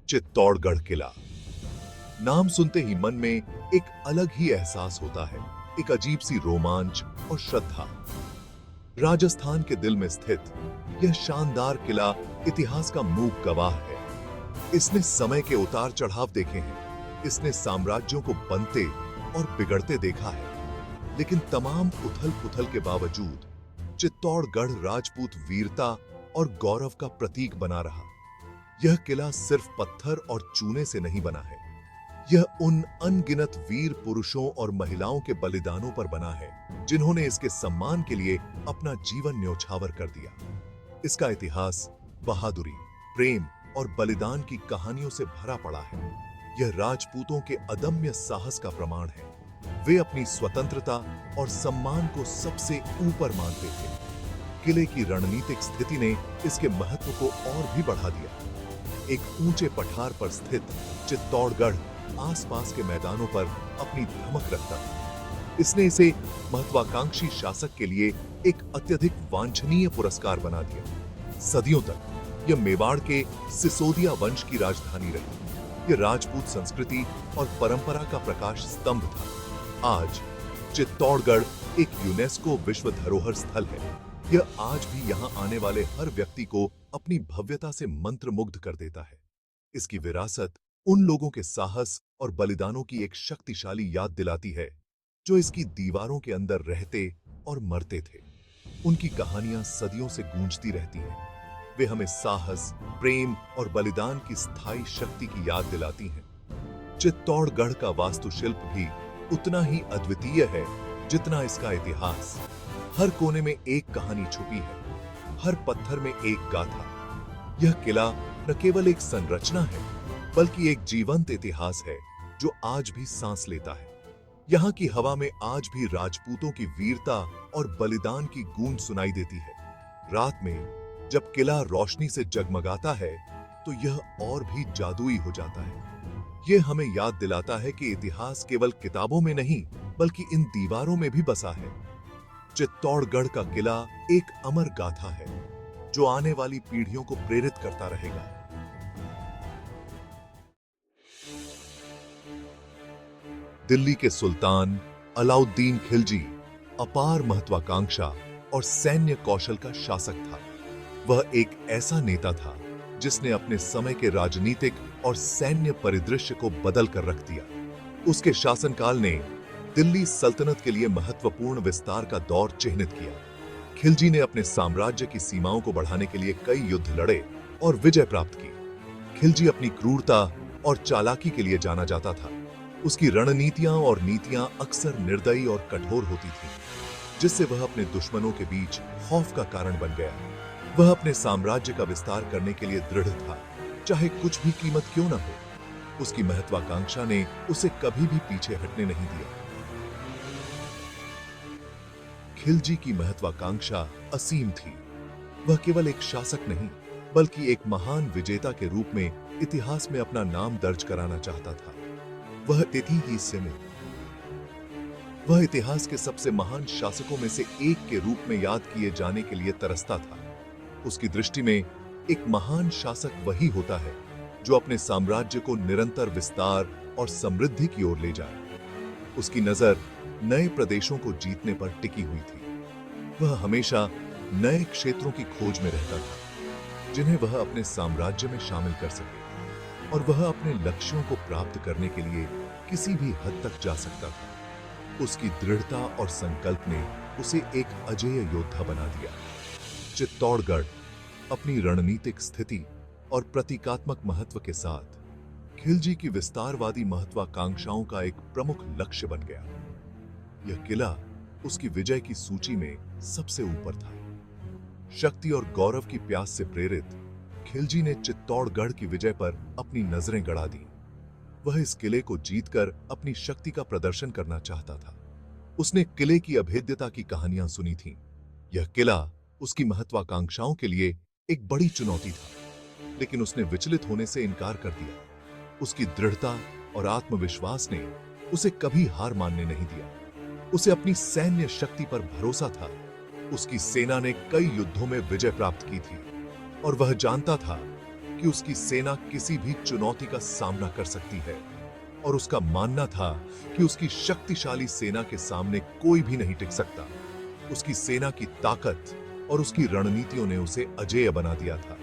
चित्तौड़गढ़ किला। नाम सुनते ही मन में एक अलग ही एहसास होता है, एक अजीब सी रोमांच और श्रद्धा। राजस्थान के दिल में स्थित यह शानदार किला इतिहास का मूक गवाह है। इसने समय के उतार चढ़ाव देखे हैं, इसने साम्राज्यों को बनते और बिगड़ते देखा है, लेकिन तमाम उथल पुथल के बावजूद चित्तौड़गढ़ राजपूत वीरता और गौरव का प्रतीक बना रहा। यह किला सिर्फ पत्थर और चूने से नहीं बना है, यह उन अनगिनत वीर पुरुषों और महिलाओं के बलिदानों पर बना है जिन्होंने इसके सम्मान के लिए अपना जीवन न्योछावर कर दिया। इसका इतिहास बहादुरी, प्रेम और बलिदान की कहानियों से भरा पड़ा है। यह राजपूतों के अदम्य साहस का प्रमाण है। वे अपनी स्वतंत्रता और सम्मान को सबसे ऊपर मानते थे। किले की रणनीतिक स्थिति ने इसके महत्व को और भी बढ़ा दिया। एक ऊंचे पठार पर स्थित चित्तौड़गढ़ आसपास के मैदानों पर अपनी धमक रखता था। इसने इसे महत्वाकांक्षी शासक के लिए एक अत्यधिक वांछनीय पुरस्कार बना दिया। सदियों तक यह मेवाड़ के सिसोदिया वंश की राजधानी रही। यह राजपूत संस्कृति और परंपरा का प्रकाश स्तंभ था। आज चित्तौड़गढ़ एक यूनेस्को विश्व धरोहर स्थल है। यह आज भी यहां आने वाले हर व्यक्ति को अपनी भव्यता से मंत्रमुग्ध कर देता है। इसकी विरासत उन लोगों के साहस और बलिदानों की एक शक्तिशाली याद दिलाती है जो इसकी दीवारों के अंदर रहते और मरते थे। उनकी कहानियां सदियों से गूंजती रहती हैं। वे हमें साहस, प्रेम और बलिदान की स्थायी शक्ति की याद दिलाती हैं। चित्तौड़गढ़ का वास्तुशिल्प भी उतना ही अद्वितीय है जितना इसका इतिहास। हर कोने में एक कहानी छुपी है, हर पत्थर में एक गाथा। यह किला न केवल एक संरचना है, बल्कि एक जीवंत इतिहास है जो आज भी सांस लेता है। यहाँ की हवा में आज भी राजपूतों की वीरता और बलिदान की गूंज सुनाई देती है। रात में जब किला रोशनी से जगमगाता है तो यह और भी जादुई हो जाता है। यह हमें याद दिलाता है कि इतिहास केवल किताबों में नहीं, बल्कि इन दीवारों में भी बसा है। चित्तौड़गढ़ का किला एक अमर गाथा है जो आने वाली पीढ़ियों को प्रेरित करता रहेगा। दिल्ली के सुल्तान अलाउद्दीन खिलजी अपार महत्वाकांक्षा और सैन्य कौशल का शासक था। वह एक ऐसा नेता था जिसने अपने समय के राजनीतिक और सैन्य परिदृश्य को बदल कर रख दिया। उसके शासनकाल ने दिल्ली सल्तनत के लिए महत्वपूर्ण विस्तार का दौर चिह्नित किया। खिलजी ने अपने साम्राज्य की सीमाओं को बढ़ाने के लिए कई युद्ध लड़े और विजय प्राप्त की। खिलजी अपनी क्रूरता और चालाकी के लिए जाना जाता था। उसकी रणनीतियां और नीतियां अक्सर निर्दयी और कठोर होती थीं, जिससे वह अपने दुश्मनों के बीच खौफ का कारण बन गया। वह अपने साम्राज्य का विस्तार करने के लिए दृढ़ था, चाहे कुछ भी कीमत क्यों न हो। उसकी महत्वाकांक्षा ने उसे कभी भी पीछे हटने नहीं दिया। खिलजी की महत्वाकांक्षा असीम थी। वह केवल एक शासक नहीं, बल्कि एक महान विजेता के रूप में इतिहास में अपना नाम दर्ज कराना चाहता था। वह तिथि ही सीमित। वह इतिहास के सबसे महान शासकों में से एक के रूप में याद किए जाने के लिए तरसता था। उसकी दृष्टि में एक महान शासक वही होता है जो अपने साम्राज्य को निरंतर विस्तार और समृद्धि की ओर ले जाए। उसकी नजर नए प्रदेशों को जीतने पर टिकी हुई थी। वह हमेशा नए क्षेत्रों की खोज में रहता था जिन्हें वह अपने साम्राज्य में शामिल कर सके, और वह अपने लक्ष्यों को प्राप्त करने के लिए किसी भी हद तक जा सकता था। उसकी दृढ़ता और संकल्प ने उसे एक अजेय योद्धा बना दिया। चित्तौड़गढ़ अपनी रणनीतिक स्थिति और प्रतीकात्मक महत्व के साथ खिलजी की विस्तारवादी महत्वाकांक्षाओं का एक प्रमुख लक्ष्य बन गया। यह किला उसकी विजय की सूची में सबसे ऊपर था। शक्ति और गौरव की प्यास से प्रेरित खिलजी ने चित्तौड़गढ़ की विजय पर अपनी नजरें गड़ा दी। वह इस किले को जीतकर अपनी शक्ति का प्रदर्शन करना चाहता था। उसने किले की अभेद्यता की कहानियां सुनी थीं। यह किला उसकी महत्वाकांक्षाओं के लिए एक बड़ी चुनौती था, लेकिन उसने विचलित होने से इनकार कर दिया। उसकी दृढ़ता और आत्मविश्वास ने उसे कभी हार मानने नहीं दिया। उसे अपनी सैन्य शक्ति पर भरोसा था। उसकी सेना ने कई युद्धों में विजय प्राप्त की थी और वह जानता था कि उसकी सेना किसी भी चुनौती का सामना कर सकती है और उसका मानना था कि उसकी शक्तिशाली सेना के सामने कोई भी नहीं टिक सकता। उसकी सेना की ताकत और उसकी रणनीतियों ने उसे अजेय बना दिया था।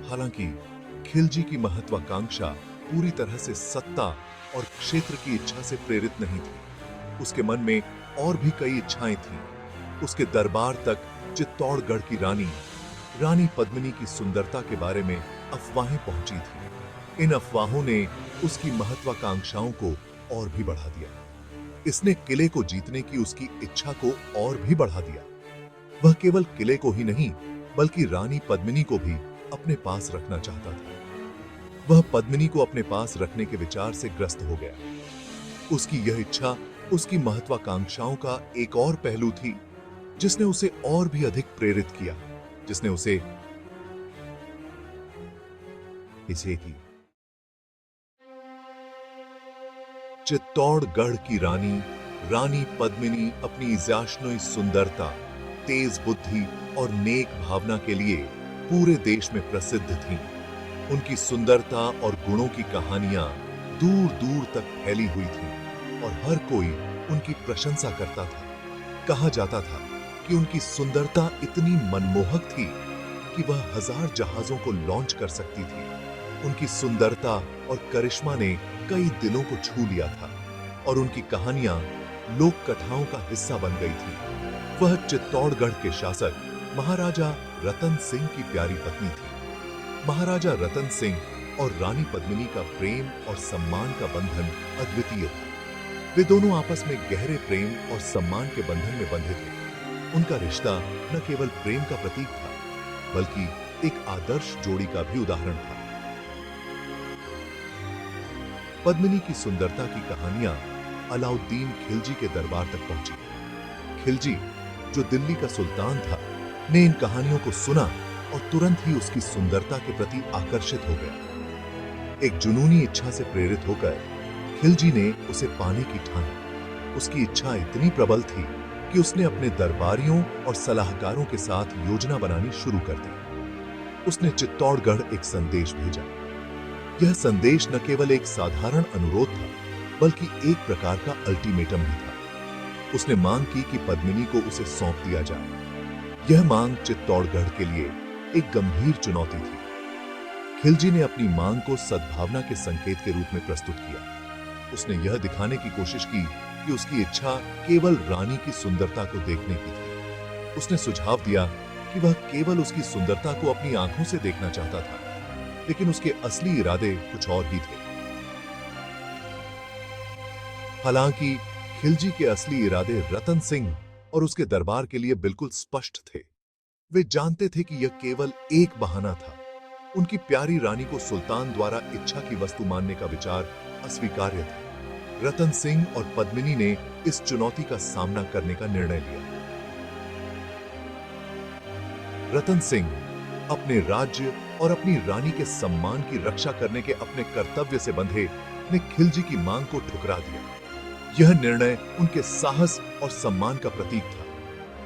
हालांकि खिलजी की महत्वाकांक्षा पूरी तरह से सत्ता और क्षेत्र की इच्छा से प्रेरित नहीं थी। उसके मन में और भी कई इच्छाएं थीं। उसके दरबार तक चित्तौड़गढ़ की रानी पद्मिनी की सुंदरता के बारे में अफवाहें पहुंची थीं। इन अफवाहों ने उसकी महत्वाकांक्षाओं को और भी बढ़ा दिया। इसने किले को जीतने की उसकी इच्छा को और भी बढ़ा दिया। वह केवल किले को ही नहीं, बल्कि रानी पद्मिनी को भी अपने पास रखना चाहता था। वह पद्मिनी को अपने पास रखने के विचार से ग्रस्त हो गया। उसकी यह इच्छा उसकी महत्वाकांक्षाओं का एक और पहलू थी, जिसने उसे और भी अधिक प्रेरित किया, जिसने उसे इसे की चित्तौड़गढ़ की रानी पद्मिनी अपनी इजाश्नोई सुंदरता, तेज बुद्धि और नेक भावना के लिए पूरे देश में प्रसिद्ध थीं। उनकी सुंदरता और गुणों की कहानियां दूर दूर तक फैली हुई थीं और हर कोई उनकी प्रशंसा करता था। कहा जाता था कि उनकी सुंदरता इतनी मनमोहक थी कि वह 1000 जहाजों को लॉन्च कर सकती थी। उनकी सुंदरता और करिश्मा ने कई दिलों को छू लिया था और उनकी कहानियां लोक कथाओं का हिस्सा बन गई थी। वह चित्तौड़गढ़ के शासक महाराजा रतन सिंह की प्यारी पत्नी थी। महाराजा रतन सिंह और रानी पद्मिनी का प्रेम और सम्मान का बंधन अद्वितीय था। वे दोनों आपस में गहरे प्रेम और सम्मान के बंधन में बंधे थे। उनका रिश्ता न केवल प्रेम का प्रतीक था, बल्कि एक आदर्श जोड़ी का भी उदाहरण था। पद्मिनी की सुंदरता की कहानियां अलाउद्दीन खिलजी के दरबार तक पहुंची। खिलजी, जो दिल्ली का सुल्तान था, ने इन कहानियों को सुना और तुरंत ही उसकी सुंदरता के प्रति आकर्षित हो गया। एक जुनूनी इच्छा से प्रेरित होकर खिलजी ने उसे पाने की ठानी। उसकी इच्छा इतनी प्रबल थी कि उसने अपने दरबारियों और सलाहकारों के साथ योजना बनानी शुरू कर दी। उसने चित्तौड़गढ़ एक संदेश भेजा। यह संदेश न केवल एक साधारण अनुरोध था, बल्कि एक प्रकार का अल्टीमेटम भी था। उसने मांग की कि पद्मिनी को उसे सौंप दिया जाए। यह मांग चित्तौड़गढ़ के लिए एक गंभीर चुनौती थी। खिलजी ने अपनी मांग को सद्भावना के संकेत के रूप में प्रस्तुत किया। उसने यह दिखाने की कोशिश की कि उसकी इच्छा केवल रानी की सुंदरता को देखने की थी। उसने सुझाव दिया कि वह केवल उसकी सुंदरता को अपनी आंखों से देखना चाहता था, लेकिन उसके असली इरादे कुछ और ही थे। हालांकि खिलजी के असली इरादे रतन सिंह और उसके दरबार के लिए बिल्कुल स्पष्ट थे। वे जानते थे कि यह केवल एक बहाना था। उनकी प्यारी रानी को सुल्तान द्वारा इच्छा की वस्तु मानने का विचार अस्वीकार्य था। रतन सिंह और पद्मिनी ने इस चुनौती का सामना करने का निर्णय लिया। रतन सिंह अपने राज्य और अपनी रानी के सम्मान की रक्षा करने के अपने कर्तव्य से बंधे ने खिलजी की मांग को ठुकरा दिया। यह निर्णय उनके साहस और सम्मान का प्रतीक था।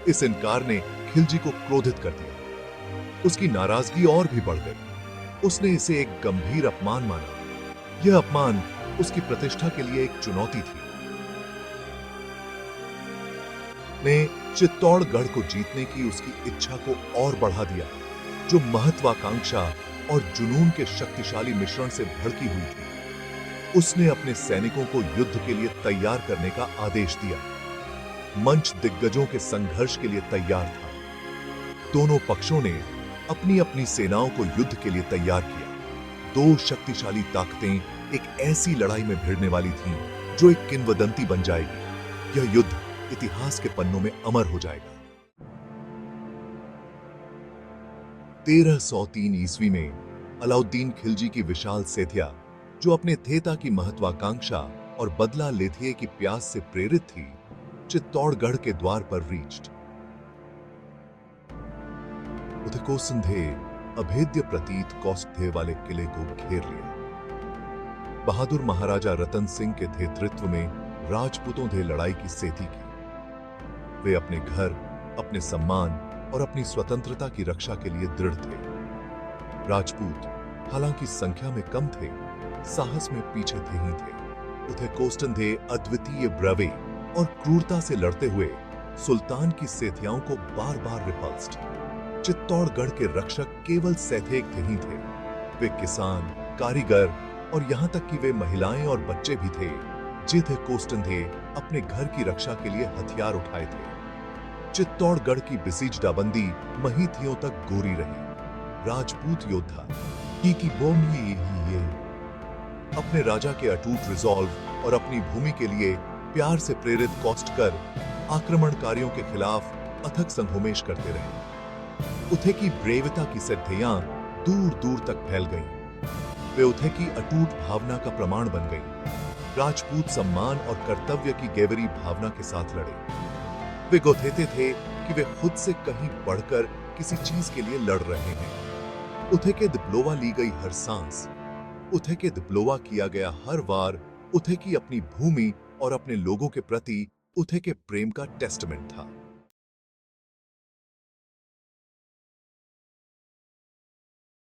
इस इनकार ने खिलजी को क्रोधित कर दिया। उसकी नाराजगी और भी बढ़ गई। उसने इसे एक गंभीर अपमान माना। यह अपमान उसकी प्रतिष्ठा के लिए एक चुनौती थी। ने चित्तौड़गढ़ को जीतने की उसकी इच्छा को और बढ़ा दिया, जो महत्वाकांक्षा और जुनून के शक्तिशाली मिश्रण से भड़की हुई थी। उसने अपने सैनिकों को युद्ध के लिए तैयार करने का आदेश दिया। मंच दिग्गजों के संघर्ष के लिए तैयार था। दोनों पक्षों ने अपनी अपनी सेनाओं को युद्ध के लिए तैयार किया। दो शक्तिशाली ताकतें एक ऐसी लड़ाई में भिड़ने वाली थीं, जो एक किंवदंती बन जाएगी। यह युद्ध इतिहास के पन्नों में अमर हो जाएगा। 1303 ईस्वी में अलाउद्दीन खिलजी की विशाल सेठिया, जो अपने थेता की महत्वाकांक्षा और बदला लेथिए की प्यास से प्रेरित थी, चित्तौड़गढ़ के द्वार पर रीच्ड। उदकोसंधे अभेद्य प्रतीत कौस्तुभे वाले किले को घेर लिया। बहादुर महाराजा रतन सिंह के नेतृत्व में राजपूतों ने लड़ाई की सेती की। वे अपने घर, अपने सम्मान और अपनी स्वतंत्रता की रक्षा के लिए दृढ़ थे। राजपूत हालांकि संख्या में कम थे, साहस में पीछे थे ही थे। उथे कोस्टन थे अद्वितीय ब्रवे और क्रूरता से लड़ते हुए सुल्तान की सेथियाओं को बार बार रिपल्स्ड। चित्तौड़गढ़ के रक्षक केवल सैथेक थे ही थे, वे किसान, कारीगर और यहाँ तक कि वे महिलाएं और बच्चे भी थे जिथे कोस्टन थे अपने घर की रक्षा के लिए हथियार उठाए थे। चित्तौड़गढ़ की बिसीजडाबंदी महीथियों तक गोरी रही। राजपूत योद्धा की बोमली ये अपने राजा के अटूट रिजॉल्व और अपनी भूमि के लिए प्यार से प्रेरित कॉस्ट कर आक्रमणकारियों के खिलाफ अथक संघर्ष करते रहे। उथे की ब्रेवता की सिद्धियां दूर दूर तक फैल गईं। वे उथे की अटूट भावना का प्रमाण बन गईं। राजपूत सम्मान और कर्तव्य की गहरी भावना के साथ लड़े। वे गोथेते थे कि वे खुद से कहीं बढ़कर किसी चीज के लिए लड़ रहे हैं। उथे के दिप्लोवा ली गई हर सांस, उथे के दिप्लोवा किया गया हर वार उथे की अपनी भूमि और अपने लोगों के प्रति उथे के प्रेम का टेस्टमेंट था।